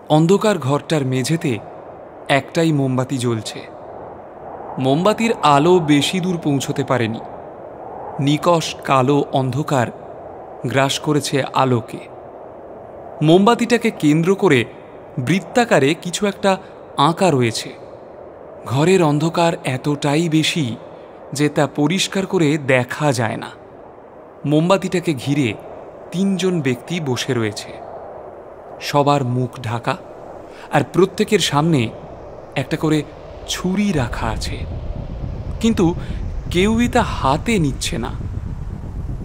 অন্ধকার ঘরটার মেঝেতে একটাই মোমবাতি জ্বলছে। মোমবাতির আলো বেশি দূর পৌঁছতে পারেনি। নিকষ কালো অন্ধকার গ্রাস করেছে আলোকে। মোমবাতিটাকে কেন্দ্র করে বৃত্তাকারে কিছু একটা আঁকা রয়েছে। ঘরের অন্ধকার এতটাই বেশি যে তা পরিষ্কার করে দেখা যায় না। মোমবাতিটাকে ঘিরে 3 জন ব্যক্তি বসে রয়েছে। সবার মুখ ঢাকা, আর প্রত্যেকের সামনে একটা করে ছুরি রাখা আছে, কিন্তু কেউই তা হাতে নিচ্ছে না।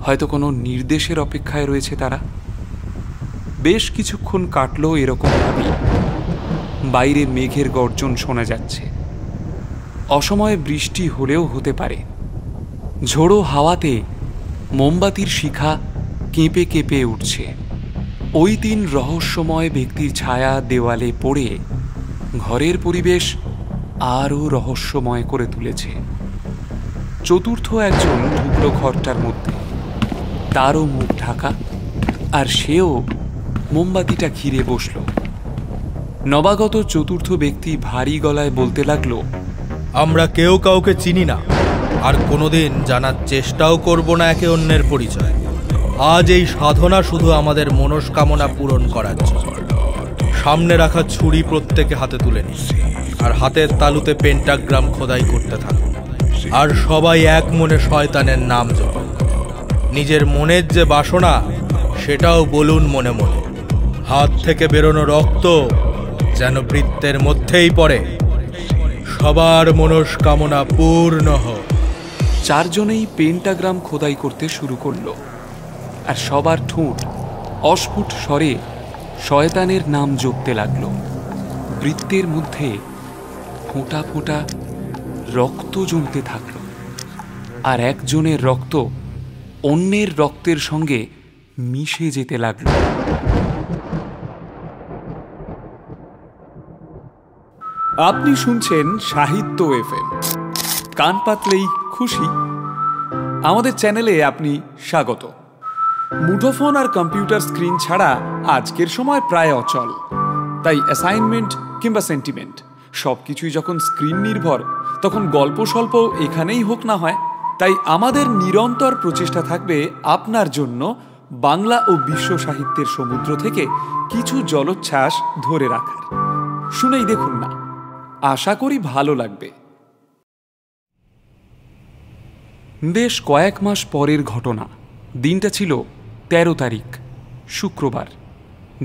হয়তো কোনো নির্দেশের অপেক্ষায় রয়েছে তারা। বেশ কিছুক্ষণ কাটলো এরকমভাবেই। বাইরে মেঘের গর্জন শোনা যাচ্ছে। অসময়ে বৃষ্টি হলেও হতে পারে। ঝোড়ো হাওয়াতে মোমবাতির শিখা কেঁপে কেঁপে উঠছে। ওই 3 রহস্যময় ব্যক্তির ছায়া দেওয়ালে পড়ে ঘরের পরিবেশ আরও রহস্যময় করে তুলেছে। চতুর্থ একজন ঢুকলো ঘরটার মধ্যে। তারও মুখ ঢাকা, আর সেও মোমবাতিটা ঘিরে বসল। নবাগত চতুর্থ ব্যক্তি ভারী গলায় বলতে লাগলো, আমরা কেউ কাউকে চিনি না, আর কোনোদিন জানার চেষ্টাও করব না একে অন্যের পরিচয়। আজ এই সাধনা শুধু আমাদের মনস্কামনা পূরণ করার জন্য। সামনে রাখা ছুরি প্রত্যেকে হাতে তুলে নিন, আর হাতের তালুতে পেন্টাগ্রাম খোদাই করতে থাকুন। আর সবাই এক মনে শয়তানের নাম জপন। নিজের মনের যে বাসনা সেটাও বলুন মনে মনে। হাত থেকে বেরোনো রক্ত যেন বৃত্তের মধ্যেই পড়ে। সবার মনস্কামনা পূর্ণ হোক। 4 জনেই পেন্টাগ্রাম খোদাই করতে শুরু করলো, আর সবার ঠোঁট অস্ফুট স্বরে শয়তানের নাম জপতে লাগলো। বৃত্তের মধ্যে ফোঁটা ফোঁটা রক্ত জমতে থাকল, আর একজনের রক্ত অন্যের রক্তের সঙ্গে মিশে যেতে লাগল। আপনি শুনছেন সাহিত্য এফএম। কান পাতলেই খুশি। আমাদের চ্যানেলে আপনি স্বাগত। মুঠোফোন আর কম্পিউটার স্ক্রিন ছাড়া আজকের সময় প্রায় অচল। তাই অ্যাসাইনমেন্ট কিংবা সেন্টিমেন্ট সবকিছুই যখন স্ক্রিন নির্ভর, তখন গল্প স্বল্প এখানেই হোক না হয়। তাই আমাদের নিরন্তর প্রচেষ্টা থাকবে আপনার জন্য বাংলা ও বিশ্ব সাহিত্যের সমুদ্র থেকে কিছু জলোচ্ছ্বাস ধরে রাখার। শুনেই দেখুন না, আশা করি ভালো লাগবে। বেশ কয়েক মাস পরের ঘটনা। দিনটা ছিল 13 তারিখ, শুক্রবার।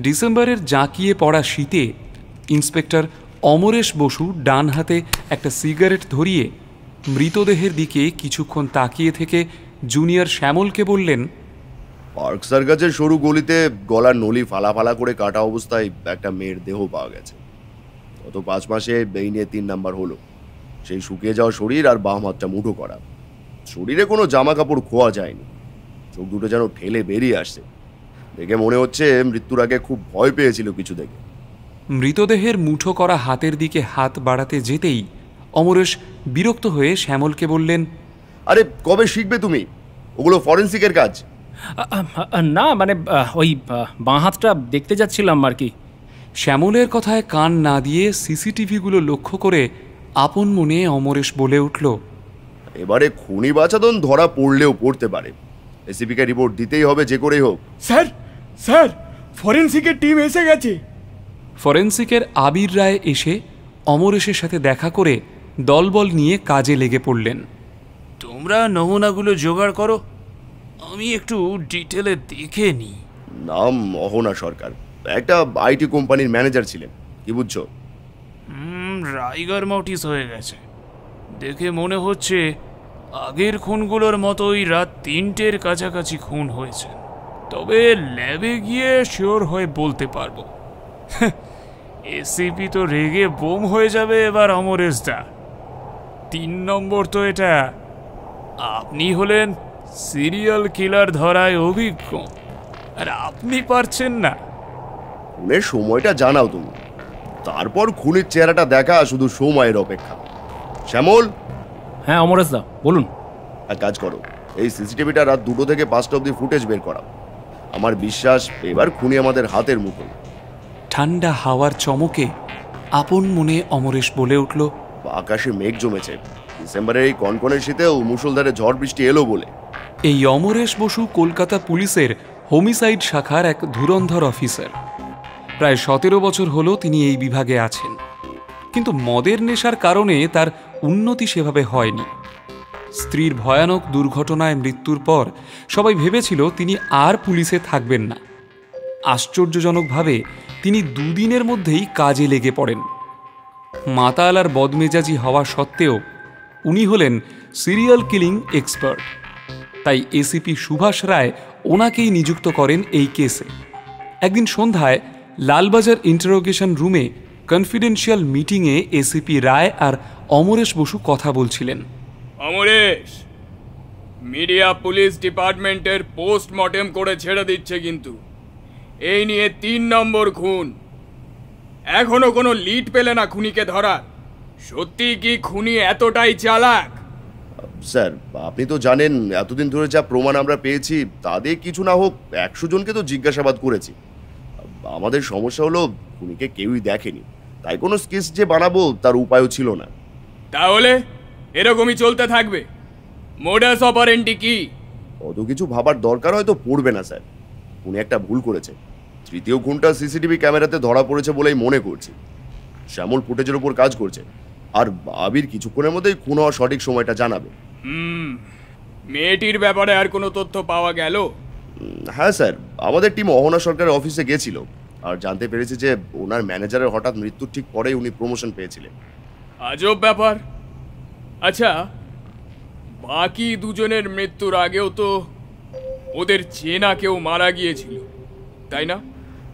ডিসেম্বরের জাঁকিয়ে পড়া শীতে ইন্সপেক্টর অমরেশ বসু ডান হাতে একটা সিগারেট ধরিয়ে মৃতদেহের দিকে কিছুক্ষণ তাকিয়ে থেকে জুনিয়র শ্যামলকে বললেন, পার্ক সার্কাসের সরু গলিতে গলার নলি ফালা ফালা করে কাটা অবস্থায় একটা মেয়ের দেহ পাওয়া গেছে। গত 5 মাসে এই নিয়ে 3 নাম্বার হলো। সেই শুকিয়ে যাওয়া শরীর আর বাম হাতটা মুঠো করা। শরীরে কোনো জামা কাপড় খোয়া যায়নি। চোখ দুটো যেন ঠেলে বেরিয়ে আসছে। দেখে মনে হচ্ছে মৃত্যুর আগে খুব ভয় পেয়েছিল কিছু দেখে। মৃতদেহের মুঠো করা হাতের দিকে হাত বাড়াতে যেতেই অমরেশ বিরক্ত হয়ে শ্যামলকে বললেন, আরে কবে শিখবে তুমি? ওগুলো ফরেন্সিকের কাজ। না মানে ওই বাঁ হাতটা দেখতে যাচ্ছিলাম আর কি। শ্যামলের কথায় কান না দিয়ে সিসিটিভিগুলো লক্ষ্য করে আপন মনে অমরেশ বলে উঠল, এবারে খুনি বাছাধন ধরা পড়লেও পড়তে পারে। এসিপিকে রিপোর্ট দিতেই হবে যে করেই হোক। স্যার স্যার ফরেন্সিকের টিম এসে গেছে। ফরেন্সিকের আবির রায় এসে অমরেশের সাথে দেখা করে দলবল নিয়ে কাজে লেগে পড়লেন। তোমরা নমুনাগুলো জোগাড় করো, আমি একটু ডিটেলে দেখে নিই। নাম অহনা সরকার, একটা আইটি কোম্পানির ম্যানেজার ছিলেন। কি বুঝছো? রাইগার মটিস হয়ে গেছে। দেখে মনে হচ্ছে আগের খুনগুলোর মতোই রাত 3টের কাছাকাছি খুন হয়েছে। তবে ল্যাবে গিয়ে শিওর হয়ে বলতে পারবো। এসিপি তো রেগে বোম হয়ে যাবে এবার অমরেশ দা। 3 নম্বর তো এটা। আপনি হলেন সিরিয়াল কিলার ধরায় অভিজ্ঞ, আর আপনি পারছেন না। খুনের সময়টা জানাও তুমি, তারপর খুনের চেহারাটা দেখা শুধু সময়ের অপেক্ষা। শ্যামল, হ্যাঁ অমরেশ দা বলুন। এক কাজ করো, এই সিসিটিভিটা রাত 2টো থেকে 5টা অব্দি ফুটেজ বের করাও। আমার বিশ্বাস এবার খুনি আমাদের হাতের মুঠোয়। ঠান্ডা হাওয়ার চমকে আপন মনে অমরেশ বলে উঠল, আকাশে মেঘ জমেছে, ডিসেম্বরের এই কনকনের শীতেও মুষলধারে ঝড় বৃষ্টি এলো বলে। এই অমরেশ বসু কলকাতা পুলিশের হোমিসাইড শাখার এক ধুরন্ধর অফিসার। প্রায় 17 বছর হলো তিনি এই বিভাগে আছেন, কিন্তু মদের নেশার কারণে তার উন্নতি সেভাবে হয়নি। স্ত্রীর ভয়ানক দুর্ঘটনায় মৃত্যুর পর সবাই ভেবেছিল তিনি আর পুলিশে থাকবেন না। আশ্চর্যজনকভাবে তিনি 2 দিনের মধ্যেই কাজে লেগে পড়েন। মাতাল আর বদমেজাজি হওয়া সত্ত্বেও উনি হলেন সিরিয়াল কিলিং এক্সপার্ট। তাই এসিপি সুভাষ রায় ওনাকেই নিযুক্ত করেন এই কেসে। একদিন সন্ধ্যায় লালবাজার ইন্টারোগেশন রুমে কনফিডেন্সিয়াল মিটিংয়ে এসিপি রায় আর অমরেশ বসু কথা বলছিলেন। অমরেশ, মিডিয়া পুলিশ ডিপার্টমেন্টের পোস্টমর্টেম করে ছেড়ে দিচ্ছে, কিন্তু এই নিয়ে 3 নম্বর খুন। এখনো কোনো লিড পেলে না খুনিকে ধরার। সত্যি কি খুনি এতটাই চালাক? স্যার, আপনি তো জানেন এতদিন ধরে যা প্রমাণ আমরা পেয়েছি তাদের কিছু না হোক 100 জনকে তো জিজ্ঞাসাবাদ করেছি। আমাদের সমস্যা হলো খুনিকে কেউই দেখেনি, তাই কোনো স্কেচ যে বানাবো তার উপায়ও ছিল না। তাহলে এরকমই চলতে থাকবে? মোডাস অপারেন্ডি কি? অত কিছু ভাবার দরকার হয়তো পড়বে না স্যার। উনি একটা ভুল করেছে। 3য় খুনটা সিসিটিভি ক্যামেরাতে ধরা পড়েছে বলেই মনে করছি। শ্যামল ফুটেজের উপর কাজ করছে, আর আবির কিছুক্ষণের মধ্যেই খুন হওয়ার সঠিক সময়টা জানাবে। মেয়েটির ব্যাপারে আর কোনো তথ্য পাওয়া গেল? হ্যাঁ স্যার, আমাদের টিম অহনা সরকারের অফিসে গেছিল আর জানতে পেরেছে যে ওনার ম্যানেজারের হঠাৎ মৃত্যুর ঠিক পরেই উনি প্রমোশন পেয়েছিলেন। আজব ব্যাপার। আচ্ছা, বাকি 2 জনের মৃত্যুর আগেও তো ওদের চেনা কেউ মারা গিয়েছিল, তাই না?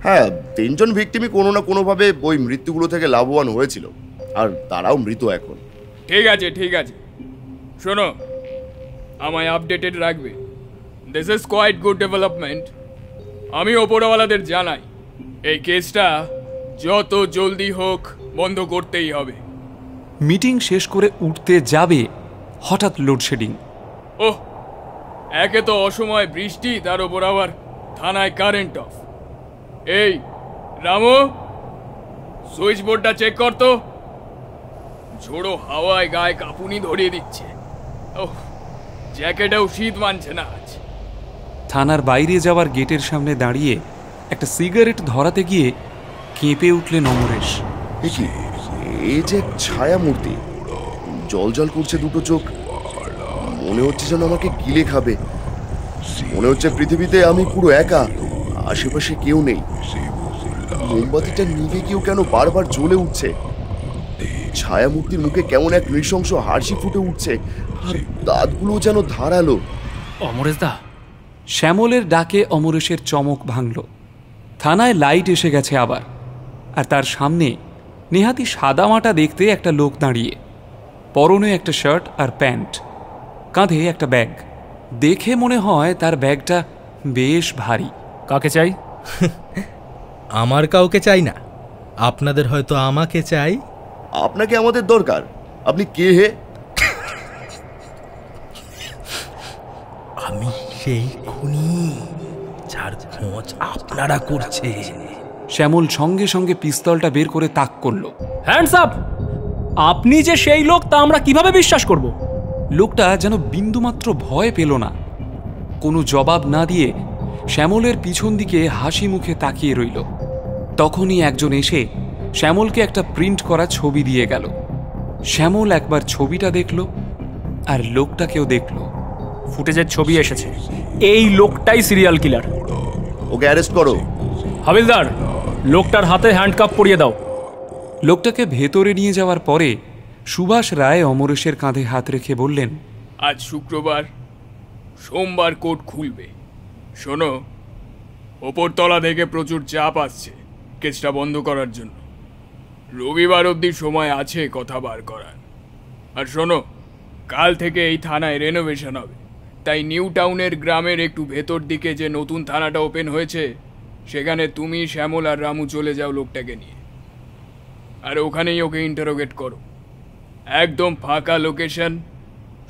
হ্যাঁ, 3 জন ভিকটিমই কোনো না কোনোভাবে ওই মৃত্যুগুলো থেকে লাভবান হয়েছিল, আর তারাও মৃত এখন। ঠিক আছে ঠিক আছে, শোনো, আমায় আপডেটেড রাখবে। This is quite good development. আমি ওপরওয়ালাদের জানাই এই কেসটা যত জলদি হোক বন্ধ করতেই হবে। মিটিং শেষ করে উঠতে যাবে, হঠাৎ লোডশেডিং। ওহ, একে তো অসময় বৃষ্টি, তার ওপর আবার থানায় কারেন্ট অফ। এই রামু, সুইচ বোর্ডটা চেক কর তো। ঝোড়ো হাওয়ায় গায়ে কাঁপুনি ধরিয়ে দিচ্ছে। ওহ, জ্যাকেটেও শীত মানছে না আজ। থানার বাইরে যাওয়ার গেটের সামনে দাঁড়িয়ে একটা সিগারেট ধরাতে গিয়ে কেঁপে উঠলেন অমরেশ। কি এই যে ছায়া মূর্তি, জল জল করছে দুটো চোখ, মনে হচ্ছে যেন আমাকে গিলে খাবে। মনে হচ্ছে পৃথিবীতে আমি পুরো একা, আশেপাশে কেউ নেই। মোমবাতিটা নিভে গিয়েও কেন বারবার জ্বলে উঠছে। ছায়া মূর্তির মুখে কেমন এক নৃশংস হাসি ফুটে উঠছে, আর দাঁতগুলো যেন ধারালো। অমরেশ দা, শ্যামলের ডাকে অমরেশের চমক ভাঙল। থানায় লাইট এসে গেছে আবার, আর তার সামনে নেহাতি সাদামাটা দেখতে একটা লোক দাঁড়িয়ে, পরনে একটা শার্ট আর প্যান্ট, কাঁধে একটা ব্যাগ। দেখে মনে হয় তার ব্যাগটা বেশ ভারী। কাকে চাই? আমার কাউকে চাই না, আপনাদের হয়তো আমাকে চাই। আপনাকে আমাদের দরকার। আপনি কে হে? আমি সেই খুনি যার খোঁজ আপনারা করছেন। শ্যামল সঙ্গে সঙ্গে পিস্তলটা বের করে তাক করল। Hands up! আপনি যে সেই লোক তা আমরা কিভাবে বিশ্বাস করব? লোকটা যেন বিন্দুমাত্র ভয় পেল না। কোনো জবাব না দিয়ে শ্যামলের পিছন দিকে হাসি মুখে তাকিয়ে রইল। তখনই একজন এসে শ্যামলকে একটা প্রিন্ট করা ছবি দিয়ে গেল। শ্যামল একবার ছবিটা দেখল, আর লোকটাকেও দেখল। ফুটেজের ছবি এসেছে, এই লোকটাই সিরিয়াল কিলার। ওকে অ্যারেস্ট করো। হাবিলদার, লোকটার হাতে হ্যান্ডকাপ পরিয়ে দাও। লোকটাকে ভেতরে নিয়ে যাওয়ার পরে সুভাষ রায় অমরেশের কাঁধে হাত রেখে বললেন, আজ শুক্রবার, সোমবার কোর্ট খুলবে। শোনো, ওপরতলা থেকে প্রচুর চাপ আসছে কেসটা বন্ধ করার জন্য। রবিবার অবধি সময় আছে কথা বার করার। আর শোনো, কাল থেকে এই থানায় রেনোভেশন হবে, তাই নিউ টাউনের গ্রামের একটু ভেতর দিকে যে নতুন থানাটা ওপেন হয়েছে সেখানে তুমি, শ্যামল আর রামু চলে যাও লোকটাকে নিয়ে, আর ওখানেই ওকে ইন্টারোগেট করো। একদম ফাঁকা লোকেশন,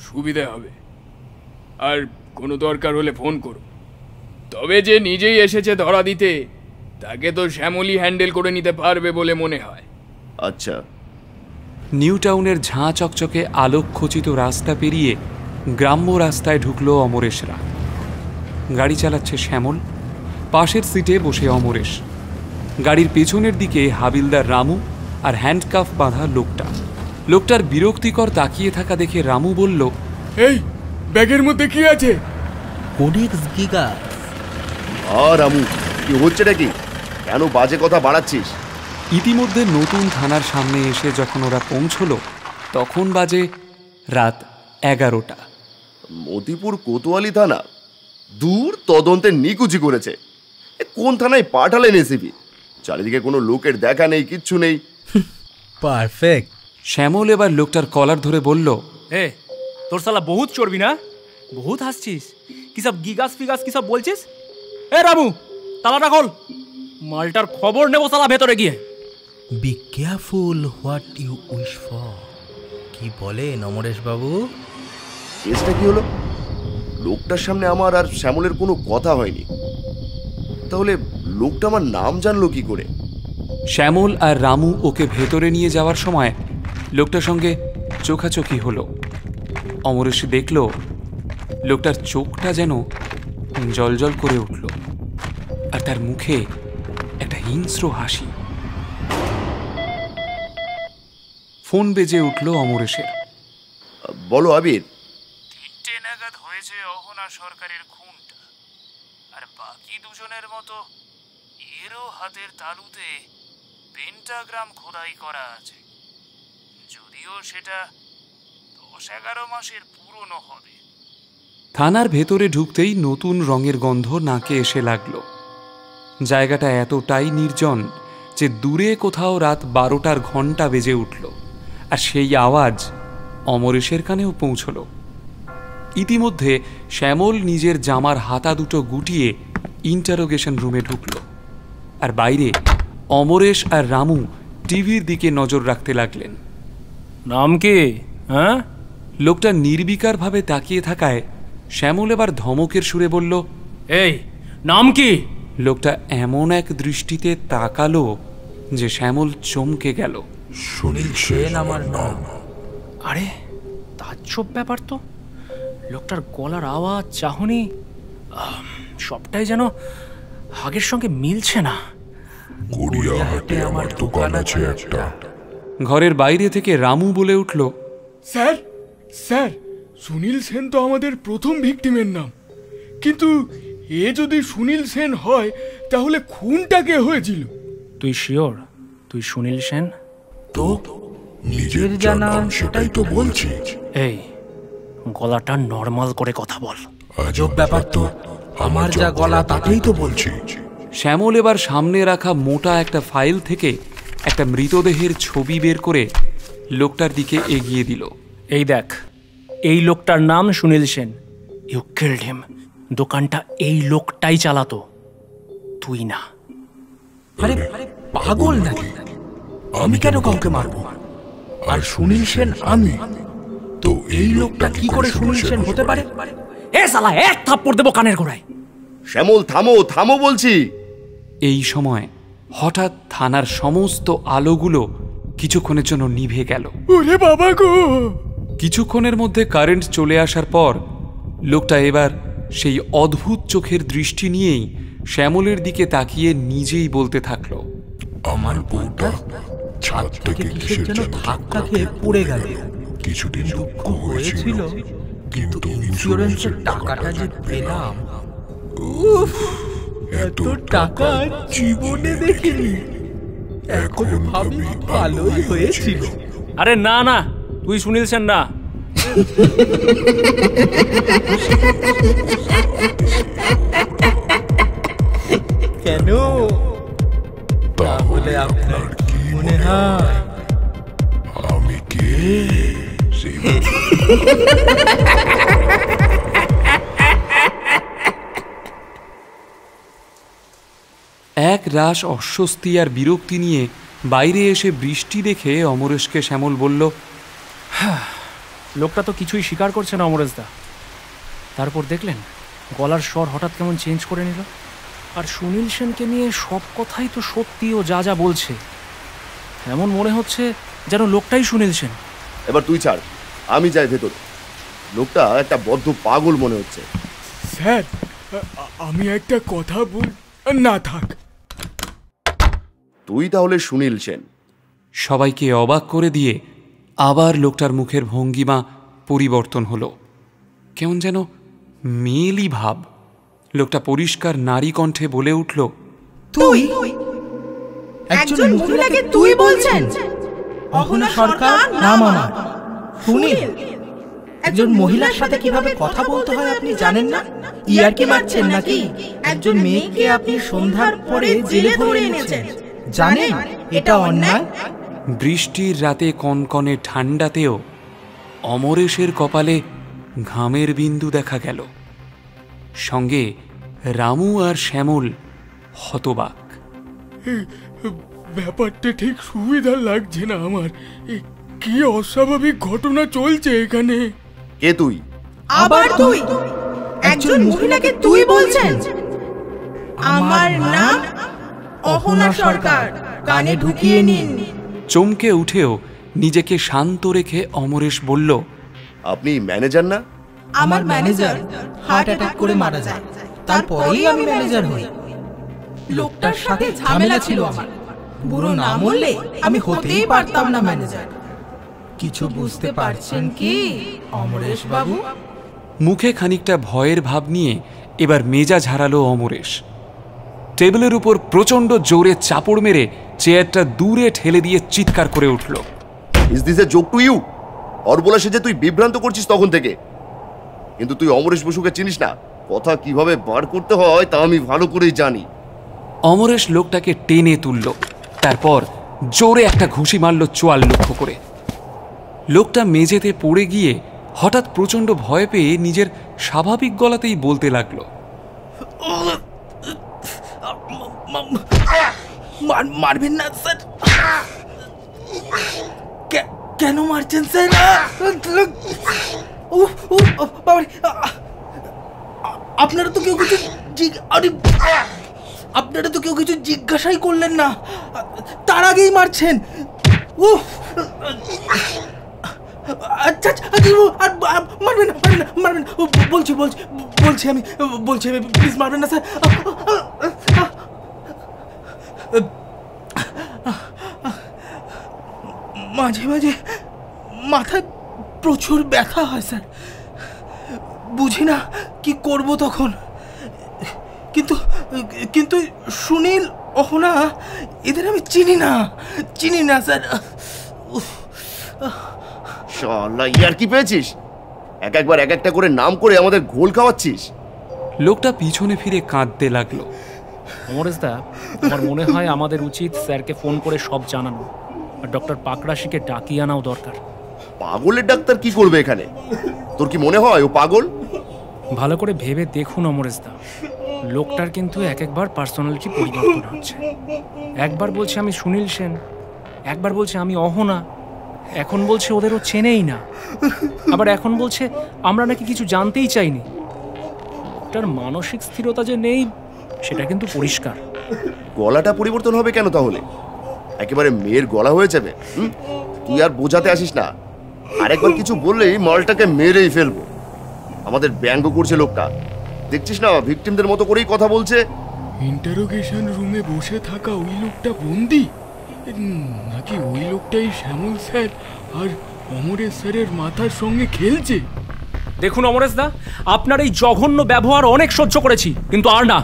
সুবিধে হবে। আর কোনো দরকার হলে ফোন করো। তবে যে নিজেই এসেছে ধরা দিতে, তাকে তো শ্যামলী হ্যান্ডেল করে নিতে পারবে বলে মনে হয়। আচ্ছা। নিউ টাউনের ঝাঁ চকচকে আলোকখচিত রাস্তা পেরিয়ে গ্রাম্য রাস্তায় ঢুকলো অমরেশরা। গাড়ি চালাচ্ছে শ্যামল, পাশের সিটে বসে অমরেশ। গাড়ির পেছনের দিকে হাবিলদার রামু আর হ্যান্ডকাফ বাঁধা লোকটা। লোকটার বিরক্তিকর তাকিয়ে থাকা দেখে রামু বলল, এই ব্যাগের মধ্যে কি আছে? Codex giga. আর রামু, কি হচ্ছে নাকি? কেন বাজে কথা বাড়াচ্ছিস? ইতিমধ্যে নতুন থানার সামনে এসে যখন ওরা পৌঁছলো তখন বাজে রাত 11টা। মতিপুর কোতোয়ালি থানা? দূর, তদন্তে নিকুচি করেছে। কোন থানায় পাঠালেন এসিপি? চারিদিকে কোনো লোকের দেখা নেই, কিচ্ছু নেই। পারফেক্ট। শ্যামল এবার লোকটার কলার ধরে বলল, এ তোর শালা বহুত চড়বি না? বহুত হাসছিস, কি সব গিগাস ফিগাস কি সব বলছিস? এ রামু, তালাটা খোল, মালটার খবর নেবো শালা ভেতরে গিয়ে। Be careful what you wish for. কি বলেন অমরেশ বাবু? কেসটা কি হলো? লোকটার সামনে আমার আর শ্যামলের কোনো কথা হয়নি, তাহলে লোকটা আমার নাম জানলো কি করে? শ্যামল আর রামু ওকে ভেতরে নিয়ে যাওয়ার সময় লোকটার সঙ্গে চোখাচোখি হলো। অমরেশ দেখল লোকটার চোখটা যেন জলজল করে উঠল, আর তার মুখে একটা হিংস্র হাসি। ফোন বেজে উঠল অমরেশের। বলো আবির। 3টে নাগাদ হয়েছে অহনা সরকারের খুনটা, আর বাকি দুজনের মতো এরও হাতের তালুতে পেন্টাগ্রাম খোদাই করা আছে। যদিও সেটা 10-11 মাসের পুরনো হবে। থানার ভেতরে ঢুকতেই নতুন রঙের গন্ধ নাকে এসে লাগলো। জায়গাটা এতটাই নির্জন যে দূরে কোথাও রাত 12টার ঘণ্টা বেজে উঠল, আর সেই আওয়াজ অমরেশের কানেও পৌঁছল। ইতিমধ্যে শ্যামল নিজের জামার হাতা দুটো গুটিয়ে ইন্টারোগেশন রুমে ঢুকল, আর বাইরে অমরেশ আর রামু টিভির দিকে নজর রাখতে লাগলেন। নাম কি? হ্যাঁ? লোকটা নির্বিকারভাবে তাকিয়ে থাকায় শ্যামল এবার ধমকের সুরে বলল, এই নাম কি? লোকটা এমন এক দৃষ্টিতে তাকালো যে শ্যামল চমকে গেল। সুনীল সেন আমার নাম। আরে তাজ্জব ব্যাপার তো, লোকটার গলার আওয়াজ, চাহনি, সবটাই যেন আগের সঙ্গে মিলছে না। গড়িয়াহাটে আমার দোকান আছে একটা। ঘরের বাইরে থেকে রামু বলে উঠল, স্যার স্যার, সুনীল সেন তো আমাদের প্রথম ভিকটিমের নাম, কিন্তু এ যদি সুনীল সেন হয় তাহলে খুনটা কে হয়েছিল? তুই শিওর তুই সুনীল সেন? তো নিজের যা নাম সেটাই তো বলছি। এই গলাটা নর্মাল করে কথা বল। আজব ব্যাপার তো, আমার যা গলা তাতেই তো বলছি। শ্যামল এবার সামনে রাখা মোটা একটা ফাইল থেকে একটা মৃতদেহের ছবি বের করে লোকটার দিকে এগিয়ে দিল। এই দেখ, এই লোকটার নাম সুনীল সেন। ইউ কিলড হিম। দোকানটা এই লোকটাই চালাতো, তুই না। আরে পাগল নাকি? আমি কেন কাউকে মারবো? আর সুনীল সেন আমি। তো এই লোকটা কি করে সুনীল সেন হতে পারে? এ শালা, এক থাপ্পড় দেবো কানের গোড়ায়। শ্যামল, থামো থামো বলছি। এই সময় হঠাৎ থানার সমস্ত আলোগুলো কিছুক্ষণের জন্য নিভে গেল। ওরে বাবা গো! কিছুক্ষণের মধ্যে কারেন্ট চলে আসার পর লোকটা এবার সেই অদ্ভুত চোখের দৃষ্টি নিয়েই শ্যামলের দিকে তাকিয়ে নিজেই বলতে থাকলো, আমার বউটা ছাদ থেকে কিসের যেন ধাক্কা খেয়ে পড়ে গেল। কিছুদিন দুঃখ হয়েছিল, কিন্তু ইন্স্যুরেন্সের টাকাটা যে পেলাম, উফ, এত টাকা জীবনে দেখিনি। এখন ভাবি ভালোই হয়েছিল। আরে না না, তুই সুনীল সেন না। কেন? তাহলে আপনার কি মনে হয় আমি কে? এক রাশ অস্বস্তি আর বিরক্তি নিয়ে বাইরে এসে বৃষ্টি দেখে অমরেশকে শ্যামল বলল, লোকটা তো কিছুই স্বীকার করছে না অমরেশদা। তারপর দেখলেন গলার স্বর হঠাৎ কেমন চেঞ্জ করে নিল। আর সুনীল সেনকে নিয়ে সব কথাই তো সত্যি, ও যা যা বলছে এমন মনে হচ্ছে যেন লোকটাই সুনীল সেন। এবার তুই ছাড়, আমি যাই ভেতরে। লোকটা একটা বদ্ধ পাগল মনে হচ্ছে। স্যার, আমি একটা কথা বল। না থাক, তুই তাহলে সুনীল সেন? সবাইকে অবাক করে দিয়ে আবার লোকটার মুখের ভঙ্গিমা পরিবর্তন হলো, কেমন যেন মেয়েলি ভাব। লোকটা পরিষ্কার নারী কণ্ঠে বলে উঠল, তুই একজন মহিলাকে তুই বলছেন? অহনা সরকার নাম আমার। সুনীল একজন মহিলার সাথে কিভাবে কথা বলতে হয় আপনি জানেন না? ইয়ার্কি মারছেন নাকি? একজন মেয়েকে আপনি সন্ধ্যার পরে জেলে ধরে এনেছেন, জানেন এটা অন্যায়। বৃষ্টির রাতে কনকনে ঠান্ডাতেও অমরেশের কপালে ঘামের বিন্দু দেখা গেল। সঙ্গে রামু আর শ্যামল হতবাক। ব্যাপারটা ঠিক সুবিধা লাগছে না আমার। কি অস্বাভাবিক ঘটনা চলছে এখানে। কে তুই? আবার তুই একজন মহিলাকে তুই বলছেন? আমার নাম অহনা সরকার, কানে ঢুকিয়ে নিন। চমকে উঠেও নিজেকে শান্ত রেখে অমরেশ বলল, আপনি ম্যানেজার না? আমার ম্যানেজার হার্ট অ্যাটাক করে মারা যায়, তারপরেই আমি ম্যানেজার হই। লোকটার সাথে ঝামেলা ছিল আমার। বুড়ো না মরলে আমি হতেই পারতাম না ম্যানেজার। কিছু বুঝতে পারছেন কি অমরেশ বাবু? মুখে খানিকটা ভয়ের ভাব নিয়ে এবার মেজাজ হারালো অমরেশ। টেবিলের উপর প্রচণ্ড জোরে চাপড় মেরে চেয়ারটা দূরে ঠেলে দিয়ে চিৎকার করে উঠল, is this a joke to you? ওর বলা সে যে তুই বিভ্রান্ত করছিস তখন থেকে। কিন্তু তুই অমরেশ বসুকে চিনিস না। কথা কিভাবে বার করতে হয় তা আমি ভালো করেই জানি। অমরেশ লোকটাকে টেনে তুলল, তারপর জোরে একটা ঘুষি মারল চোয়াল লক্ষ্য করে। লোকটা মেঝেতে পড়ে গিয়ে হঠাৎ প্রচণ্ড ভয় পেয়ে নিজের স্বাভাবিক গলাতেই বলতে লাগলো, মারবেন না স্যার। কেন মারছেন স্যার? আপনারা তো কেউ কিছু জিজ্ঞাসাই করলেন না, তার আগেই মারছেন। আচ্ছা মারবেন না, মারবেন। বলছি আমি প্লিজ মারবেন না স্যার। মাঝে মাঝে মাথায় প্রচুর ব্যথা হয় স্যার, বুঝি না কি করব তখন। কিন্তু সুনীল, অহনা, এদের আমি চিনি না স্যার। শালা ইয়ার কি পেয়েছিস? একবার এক একটা করে নাম করে আমাদের ঘোল খাওয়াচ্ছিস। লোকটা পিছনে ফিরে কাঁদতে লাগলো। অমরেশদা, আমার মনে হয় আমাদের উচিত স্যারকে ফোন করে সব জানানো, আর ডক্টর পাকরাশিকে ডাকিয়ে আনাও দরকার। পাগলের ডাক্তার কি করবে এখানে? তোর কি মনে হয় ও পাগল? ভালো করে ভেবে দেখুন অমরেশদা, লোকটার কিন্তু একবার পার্সোনালিটি পরিবর্তন হচ্ছে। একবার বলছে আমি সুনীল সেন, একবার বলছে আমি অহনা, এখন বলছে ওদেরও চেনেই না, আবার এখন বলছে আমরা নাকি কিছু জানতেই চাইনি। লোকটার মানসিক স্থিরতা যে নেই সেটা কিন্তু পরিষ্কার। গলাটা পরিবর্তন হবে কেন তাহলে? একেবারে মেয়ের গলা হয়ে যাবে। তুই আর বোঝাতে আসিস না। আরেকবার কিছু বললেই মালটাকে মেরেই ফেলবো। আমাদের ব্যঙ্গ করছে লোকটা, দেখছিস না? ভিকটিমদের মতো করেই কথা বলছে। ইন্টারোগেশন রুমে বসে থাকা ওই লোকটা বন্দি, নাকি ওই লোকটাই শ্যামল স্যার আর অমরেশ স্যারের মাথার সঙ্গে খেলছে? দেখুন অমরেশদা, আপনার এই জঘন্য ব্যবহার অনেক সহ্য করেছি, কিন্তু আর না।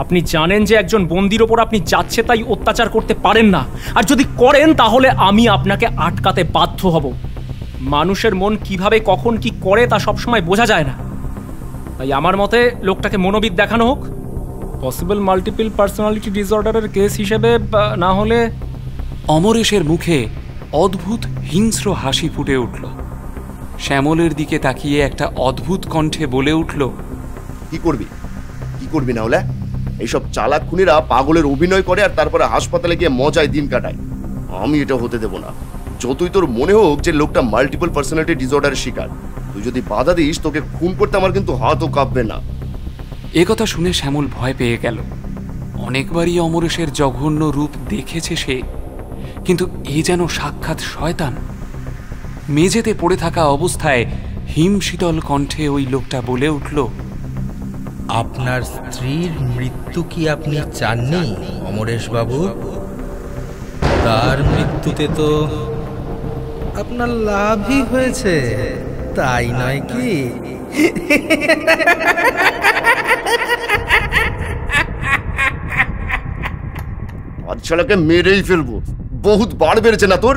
আপনি জানেন যে একজন বন্দির ওপর আপনি যাচ্ছে তাই অত্যাচার করতে পারেন না, আর যদি করেন তাহলে আমি আপনাকে আটকাতে বাধ্য হব। মানুষের মন কিভাবে কখন কি করে তা সবসময় বোঝা যায় না। তাই আমার মতে লোকটাকে মনোবিদ দেখানো হোক, পসিবল মাল্টিপল পার্সোনালিটি ডিসঅর্ডারের কেস হিসেবে, না হলে। অমরেশের মুখে অদ্ভুত হিংস্র হাসি ফুটে উঠল। শ্যামলের দিকে তাকিয়ে একটা অদ্ভুত কণ্ঠে বলে উঠল, কি করবি না হলে? এইসব চালাক খুনিরা পাগলের অভিনয় করে আর তারপরে হাসপাতালে গিয়ে মজায় দিন কাটায়। আমি এটা হতে দেব না। যতই তোর মনে হোক যে লোকটা মাল্টিপল পার্সোনালিটি ডিসঅর্ডারের শিকার, তুই যদি বাধা দিস তোকে খুন করতে আমার কিন্তু হাতও কাঁপবে না। এ কথা শুনে শ্যামল ভয় পেয়ে গেল। অনেকবারই অমরেশের জঘন্য রূপ দেখেছে সে, কিন্তু এ যেন সাক্ষাৎ শয়তান। মেঝেতে পড়ে থাকা অবস্থায় হিমশীতল কণ্ঠে ওই লোকটা বলে উঠল, আপনার স্ত্রীর মৃত্যু কি আপনি চাননি অমরেশ বাবু? তার মৃত্যুতে তো আপনার লাভই হয়েছে, তাই নয় কি? বাচ্চাটাকে মেরেই ফেলবো, বহুত বার বেড়েছে না তোর?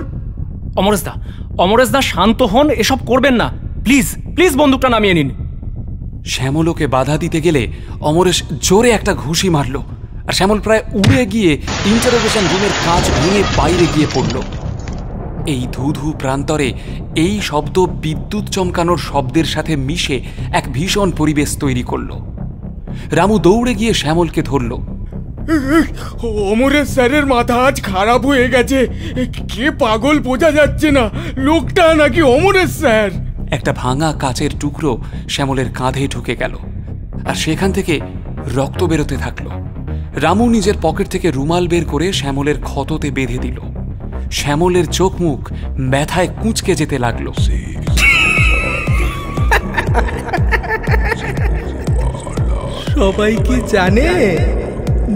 অমরেশ দা শান্ত হন, এসব করবেন না প্লিজ, প্লিজ বন্দুকটা নামিয়ে নিন। শ্যামলকে বাধা দিতে গেলে অমরেশ জোরে একটা ঘুষি মারল, আর শ্যামল প্রায় উড়ে গিয়ে ইন্টারোগেশন রুমের কাঁচ ভেঙে বাইরে গিয়ে পড়ল। এই ধূধু প্রান্তরে এই শব্দ বিদ্যুৎ চমকানোর শব্দের সাথে মিশে এক ভীষণ পরিবেশ তৈরি করল। রামু দৌড়ে গিয়ে শ্যামলকে ধরল। অমরেশ স্যারের মাথা আজ খারাপ হয়ে গেছে, কে পাগল বোঝা যাচ্ছে না, লোকটা নাকি অমরেশ স্যার। একটা ভাঙা কাচের টুকরো শ্যামলের কাঁধে ঢুকে গেল, আর সেখান থেকে রক্ত বেরোতে থাকলো। রামু নিজের পকেট থেকে রুমাল বের করে শ্যামলের ক্ষততে বেঁধে দিল। শ্যামলের চোখ মুখ ব্যথায় কুঁচকে যেতে লাগলো। সবাই কি জানে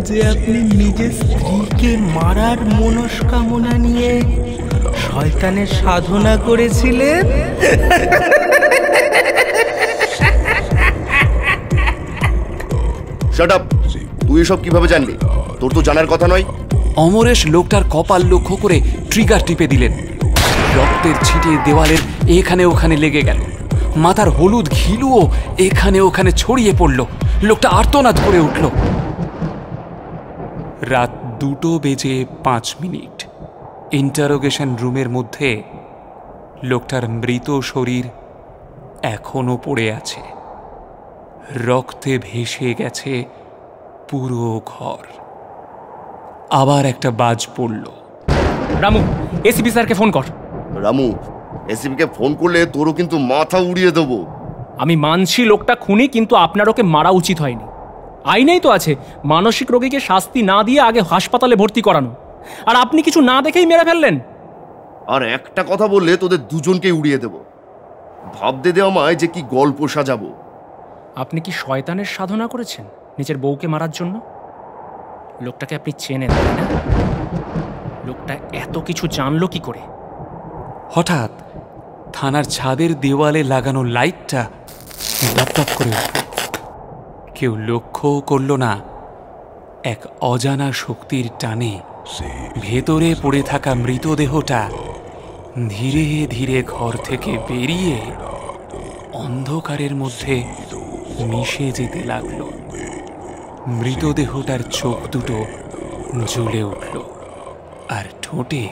যে আপনি নিজের স্ত্রীকে মারার মনস্কামনা নিয়ে শয়তানের সাধনা করেছিলেন? Shut up! তুই এসব কিভাবে জানলি? তোর তো জানার কথা নয়। অমরেশ লোকটার কপাল লক্ষ্য করে ট্রিগার টিপে দিলেন। রক্তের ছিটে দেওয়ালের এখানে ওখানে লেগে গেল। মাথার হলুদ ঘিলুও এখানে ওখানে ছড়িয়ে পড়ল। লোকটা আর্তনাদ করে উঠল। রাত 2:05। ইন্টারোগেশন রুমের মধ্যে লোকটার মৃত শরীর এখনো পড়ে আছে। রক্তে ভেসে গেছে পুরো ঘর। আবার একটা বাজ পড়ল। রামু, এসিপি স্যারকে ফোন কর। রামু, এসিপিকে ফোন করলে তোরও কিন্তু মাথা উড়িয়ে দেবো। আমি মানছি লোকটা খুনি, কিন্তু আপনার ওকে মারা উচিত হয়নি। আইনেই তো আছে মানসিক রোগীকে শাস্তি না দিয়ে আগে হাসপাতালে ভর্তি করানো, আর আপনি কিছু না দেখেই মেরে ফেললেন। আর একটা কথা বললে তোদের দুজনকেই উড়িয়ে দেব। ভাবতে দেওয়া মায় যে কি গল্প সাজাবো। আপনি কি শয়তানের সাধনা করেছেন নিজের বউকে মারার জন্য? লোকটাকে আপনি চেনেন তাই না? লোকটা এত কিছু জানলো কি করে? হঠাৎ থানার ছাদের দেওয়ালে লাগানো লাইটটা দপদপ করে উঠল। কেউ লক্ষ্যও করল না, এক অজানা শক্তির টানে ভেতরে পড়ে থাকা মৃতদেহটা ধীরে ধীরে ঘর থেকে বেরিয়ে অন্ধকারের মধ্যে মিশে যেতে লাগল। মৃতদেহটার চোখ দুটো জ্বলে উঠল, আর ঠোঁটে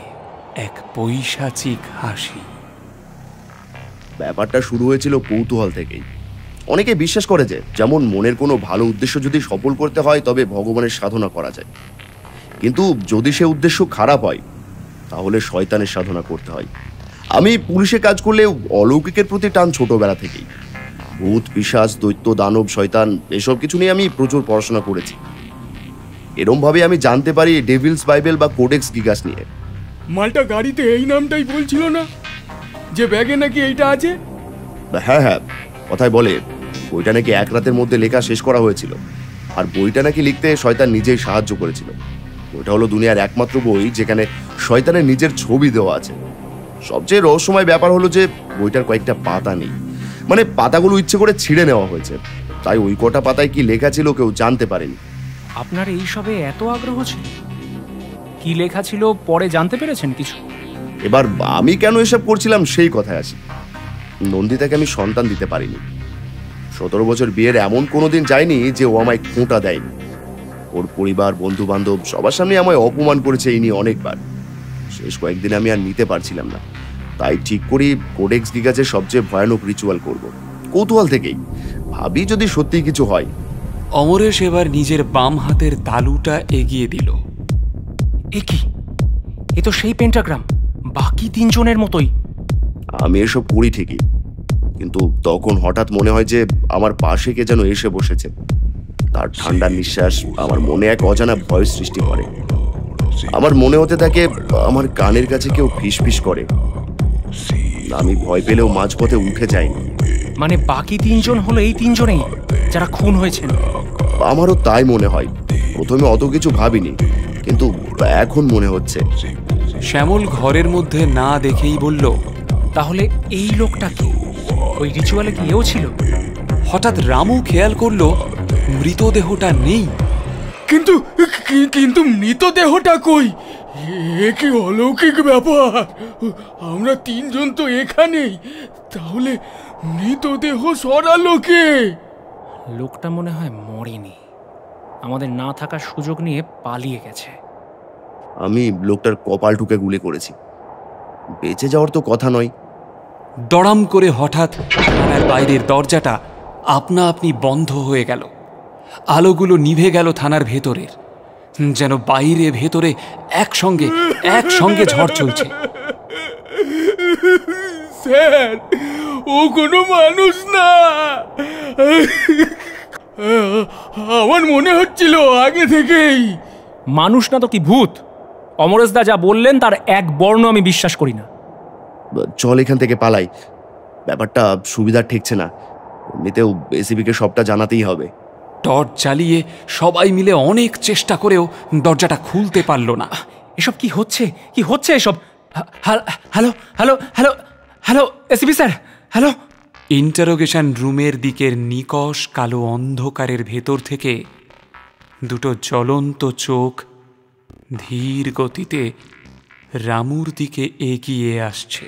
এক পৈশাচিক হাসি। ব্যাপারটা শুরু হয়েছিল কৌতূহল থেকেই। অনেকে বিশ্বাস করে যে যেমন মনের কোনো ভালো উদ্দেশ্য যদি সফল করতে হয় তবে ভগবানের সাধনা করা যায়, কিন্তু যদি সে উদ্দেশ্য খারাপ হয় তাহলে শয়তানের সাধনা করতে হয়। আমি পুলিশে কাজ করলে অলৌকিকের প্রতি টান ছোটবেলা থেকেই। ভূত, পিশাচ, দৈত্য, দানব, শয়তান এসব কিছু নিয়ে আমি প্রচুর পড়াশোনা করেছি। এরমভাবে আমি জানতে পারি ডেভিলস বাইবেল বা কোডেক্স গিগাস নিয়ে। মালটা গাড়িতে এই নামটাই বলছিল না, যে ব্যাগে নাকি এইটা আছে? হ্যাঁ হ্যাঁ, কথায় বলে বইটা নাকি এক রাতের মধ্যে লেখা শেষ করা হয়েছিল, আর বইটা নাকি লিখতে শয়তান নিজেই সাহায্য করেছিল। ওইটা হলো দুনিয়ার একমাত্র বই যেখানে শয়তানের নিজের ছবি দেওয়া আছে। সবচেয়ে রহস্যময় ব্যাপার হলো যে বইটার কয়েকটা পাতা নেই, মানে পাতাগুলো ইচ্ছে করে ছিঁড়ে নেওয়া হয়েছে, তাই ওই কটা পাতায় কি লেখা ছিল কেউ জানতে পারেনি। আপনার এইসবে এত আগ্রহ ছিল? কি লেখা ছিল পরে জানতে পেরেছেন কিছু? এবার আমি কেন এসব করছিলাম সেই কথায় আসি। নন্দিতাকে আমি সন্তান দিতে পারিনি। 17 বছর বিয়ের এমন কোনোদিন যায়নি যে ও আমায় খোঁটা দেয়নি। ওর পরিবার, বন্ধু বান্ধব সবার সামনে আমায় অপমান করেছে এই নিয়ে অনেকবার। শেষ কয়েকদিন আমি আর নিতে পারছিলাম না, তাই ঠিক করি কোডেক্স গিগাসের সবচেয়ে ভয়ানক রিচুয়াল করব। কৌতূহল থেকেই ভাবি যদি সত্যি কিছু হয়। অমরেশ এবার নিজের বাম হাতের তালুটা এগিয়ে দিল। এ কি? এ তো সেই পেন্টাগ্রাম, বাকি তিনজনের মতোই। আমি এসব করি ঠিকই, কিন্তু তখন হঠাৎ মনে হয় যে আমার পাশে কে যেন এসে বসেছে। তার ঠান্ডা নিঃশ্বাস আমার মনে এক অজানা ভয় সৃষ্টি করে। আমার মনে হতে থাকে আমার কানের কাছে কেউ ফিসফিস করে। আমি ভয় পেলেও মাঝপথে উঠে যাইনি। মানে বাকি তিনজন হলো এই তিনজনেই যারা খুন হয়েছেন? আমারও তাই মনে হয়। প্রথমে অত কিছু ভাবিনি, কিন্তু এখন মনে হচ্ছে। শ্যামল ঘরের মধ্যে না দেখেই বলল, তাহলে এই লোকটা কি? ওই রিচুয়ালে কি এও ছিল? হঠাৎ রামু খেয়াল করলো মৃতদেহটা নেই। কিন্তু কিন্তু মৃতদেহটা কই? এ কি অলৌকিক ব্যাপার! আমরা তিনজন তো এখানেই, তাহলে মৃতদেহ সরালো কে? লোকটা মনে হয় মরেনি, আমাদের না থাকার সুযোগ নিয়ে পালিয়ে গেছে। আমি লোকটার কপাল টুকে গুলি করেছি। বেঁচে যাওয়ার তো কথা নয়। দড়াম করে হঠাৎ থানার বাইরের দরজাটা আপনা আপনি বন্ধ হয়ে গেল। আলোগুলো নিভে গেল থানার ভেতরের, যেন বাইরে ভেতরে একসঙ্গে ঝড় চলছে। স্যার, ও কোনো মানুষ না। আমার মনে হচ্ছিল আগে থেকেই। মানুষ না তো কি ভূত? অমরেশদা যা বললেন তার এক বর্ণ আমি বিশ্বাস করি না। চল এখান থেকে পালাই। ব্যাপারটা সুবিধার ঠেকছে না। এমনিতেও এসিবিকে সবটা জানাতেই হবে। টর্চ জ্বালিয়ে সবাই মিলে অনেক চেষ্টা করেও দরজাটা খুলতে পারল না। এসব কি হচ্ছে? কি হচ্ছে এসব? Hello hello hello hello ACP sir, hello. Interrogation রুমের দিকের নিকষ কালো অন্ধকারের ভেতর থেকে দুটো জ্বলন্ত চোখ ধীর গতিতে রামুর দিকে এগিয়ে আসছে।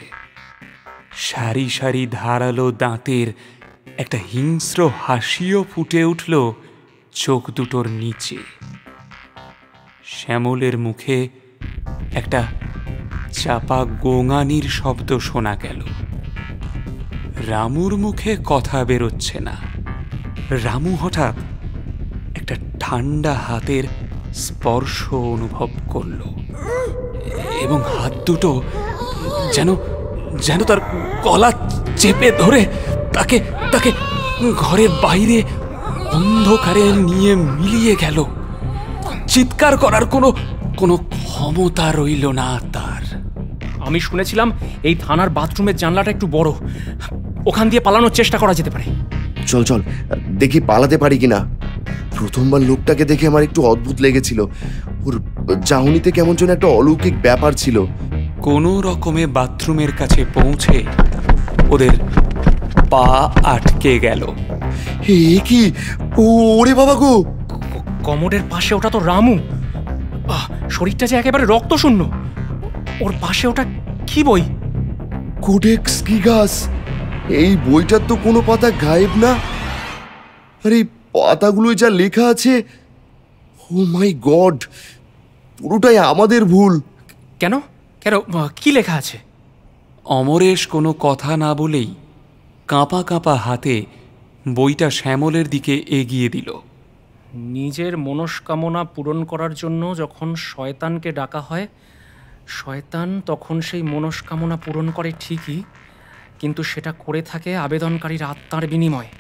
সারি সারি ধারালো দাঁতের একটা হিংস্র হাসিও ফুটে উঠল চোখ দুটোর নিচে। শ্যামলের মুখে একটা চাপা গোঙানির শব্দ শোনা গেল। রামুর মুখে কথা বেরোচ্ছে না। রামু হঠাৎ একটা ঠান্ডা হাতের স্পর্শ অনুভব করল এবং হাত দুটো যেন যেন তার গলা চেপে ধরে তাকে তাকে ঘরের বাইরে অন্ধকারে নিয়ে মিলিয়ে গেল। চিৎকার করার কোনো কোনো ক্ষমতা রইল না তার। আমি শুনেছিলাম এই থানার বাথরুমের জানলাটা একটু বড়, ওখান দিয়ে পালানোর চেষ্টা করা যেতে পারে। চল চল দেখি পালাতে পারি কিনা। প্রথমবার লোকটাকে দেখে আমার একটু অদ্ভুত লেগেছিল। ওর চাহনিতে কেমন যেন একটা অলৌকিক ব্যাপার ছিল। কোনো রকমে বাথরুমের কাছে পৌঁছে ওদের পা আটকে গেল। এ কি? ওরে বাবা গো! কমোডের পাশে ওটা তো রামু। শরীরটা যে একেবারে রক্তশূন্য। ওর পাশে ওটা কি বই? কোডেক্স গিগাস। এই বইটার তো কোনো পাতা গায়েব না। আরে পাতাগুলোয় যা লেখা আছে, ও মাই গড, পুরোটাই আমাদের ভুল। কেন কেন কি লেখা আছে? অমরেশ কোনো কথা না বলেই কাঁপা কাঁপা হাতে বইটা শ্যামলের দিকে এগিয়ে দিল। নিজের মনস্কামনা পূরণ করার জন্য যখন শয়তানকে ডাকা হয়, শয়তান তখন সেই মনস্কামনা পূরণ করে ঠিকই, কিন্তু সেটা করে থাকে আবেদনকারীর আত্মার বিনিময়ে।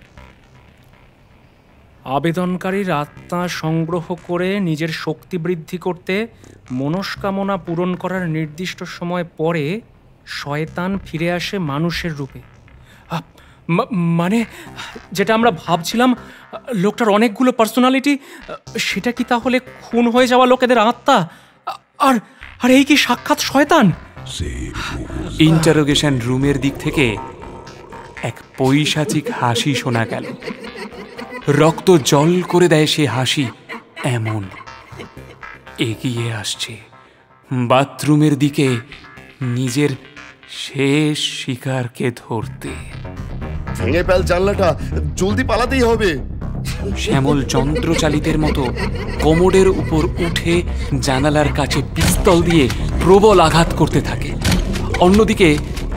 আবেদনকারীর আত্মা সংগ্রহ করে নিজের শক্তি বৃদ্ধি করতে মনস্কামনা পূরণ করার নির্দিষ্ট সময় পরে শয়তান ফিরে আসে মানুষের রূপে। মানে যেটা আমরা ভাবছিলাম লোকটার অনেকগুলো পার্সোনালিটি, সেটা কি তাহলে খুন হয়ে যাওয়া লোকেদের আত্মা? আর আর এই কি সাক্ষাৎ শয়তান? ইন্টারোগেশন রুমের দিক থেকে এক পৈশাচিক হাসি শোনা গেল। রক্ত জল করে দেয় সে হাসি। এমন এগিয়ে আসছে বাথরুমের দিকে নিজের শেষ শিকারকে ধরতে। ভেঙে ফেল জানলাটা, জলদি পালাতেই হবে। শ্যামল যন্ত্রচালিতের মতো কোমোডের উপর উঠে জানালার কাছে পিস্তল দিয়ে প্রবল আঘাত করতে থাকে। অন্যদিকে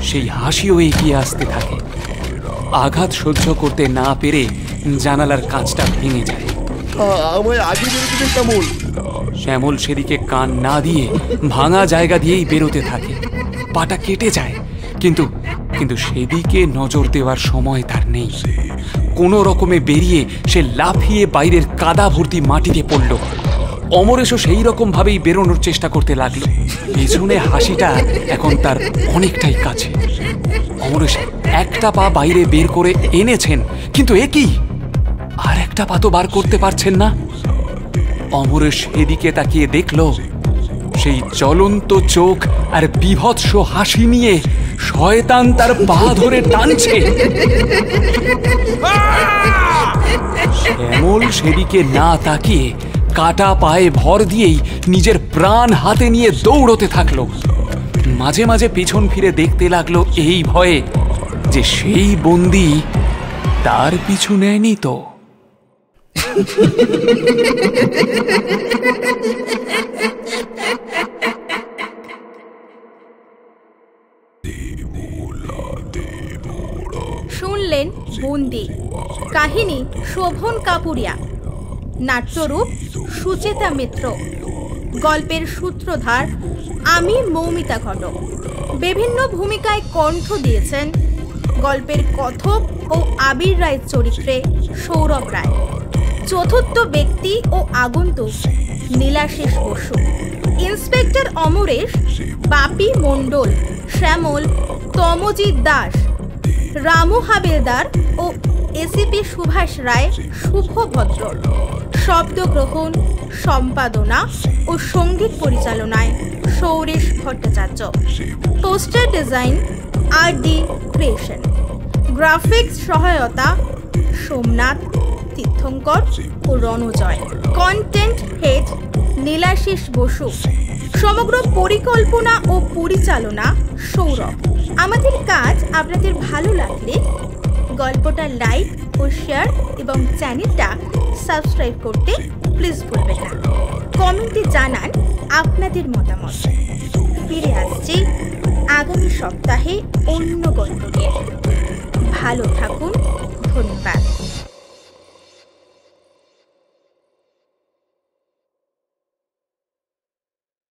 সেই হাসিও এগিয়ে আসতে থাকে। আঘাত সহ্য করতে না পেরে জানালার কাঁচটা ভেঙে যায়। আমায় আগে বেরোতে দে শ্যামল। শ্যামল সেদিকে কান না দিয়ে ভাঙা জায়গা দিয়েই বেরোতে থাকে। পাটা কেটে যায়, কিন্তু কিন্তু সেদিকে নজর দেওয়ার সময় তার নেই। কোনো রকমে বেরিয়ে সে লাফিয়ে বাইরের কাদা ভর্তি মাটিতে পড়ল। অমরেশও সেই রকম ভাবেই বেরোনোর চেষ্টা করতে লাগলো। পেছনে হাসিটা এখন তার অনেকটাই কাছে। অমরেশ একটা পা বাইরে বের করে এনেছেন, কিন্তু এ কি, আর একটা পা তো বার করতে পারছেন না। অমরেশ এদিকে তাকিয়ে দেখল সেই জ্বলন্ত চোখ আর বিভৎস হাসি নিয়ে শয়তান তার পা ধরে টানছে। শ্যামল সেদিকে না তাকিয়ে কাটা পায়ে ভর দিয়েই নিজের প্রাণ হাতে নিয়ে দৌড়তে থাকলো। মাঝে মাঝে পিছন ফিরে দেখতে লাগলো এই ভয়ে যে সেই বন্দী তার পিছু নেয়নি তো। শুনলেন বন্দি, কাহিনী শোভন কাপুরিয়া, নাট্যরূপ সুচেতা মিত্র, গল্পের সূত্রধার আমি মৌমিতা ঘটক। বিভিন্ন ভূমিকায় কণ্ঠ দিয়েছেন গল্পের কথক ও আবির রায়ের চরিত্রে সৌরভ রায়, চতুর্থ ব্যক্তি ও আগন্তুক নীলাশিস বসু, ইন্সপেক্টর অমরেশ বাপি মণ্ডল, শ্যামল তমজিৎ দাস, রামু হাবিলদার ও এসিপি সুভাষ রায় শুভভদ্র। শব্দগ্রহণ, সম্পাদনা ও সঙ্গীত পরিচালনায় Souresh Bhattacharya. Poster design RD creation. Graphics সহায়তা সোমনাথ তীর্থঙ্কর ও রণজয়। Content head Nilashis Basu. সমগ্র পরিকল্পনা ও পরিচালনা সৌরভ। আমাদের কাজ আপনাদের ভালো লাগলে গল্পটা লাইক ও শেয়ার এবং চ্যানেলটা সাবস্ক্রাইব করতে প্লিজ ভুলবেন না। কমেন্টে জানান আপনাদের মতামত। ফিরে আসছি আগামী সপ্তাহে অন্য গল্প নিয়ে। ভালো থাকুন, ধন্যবাদ।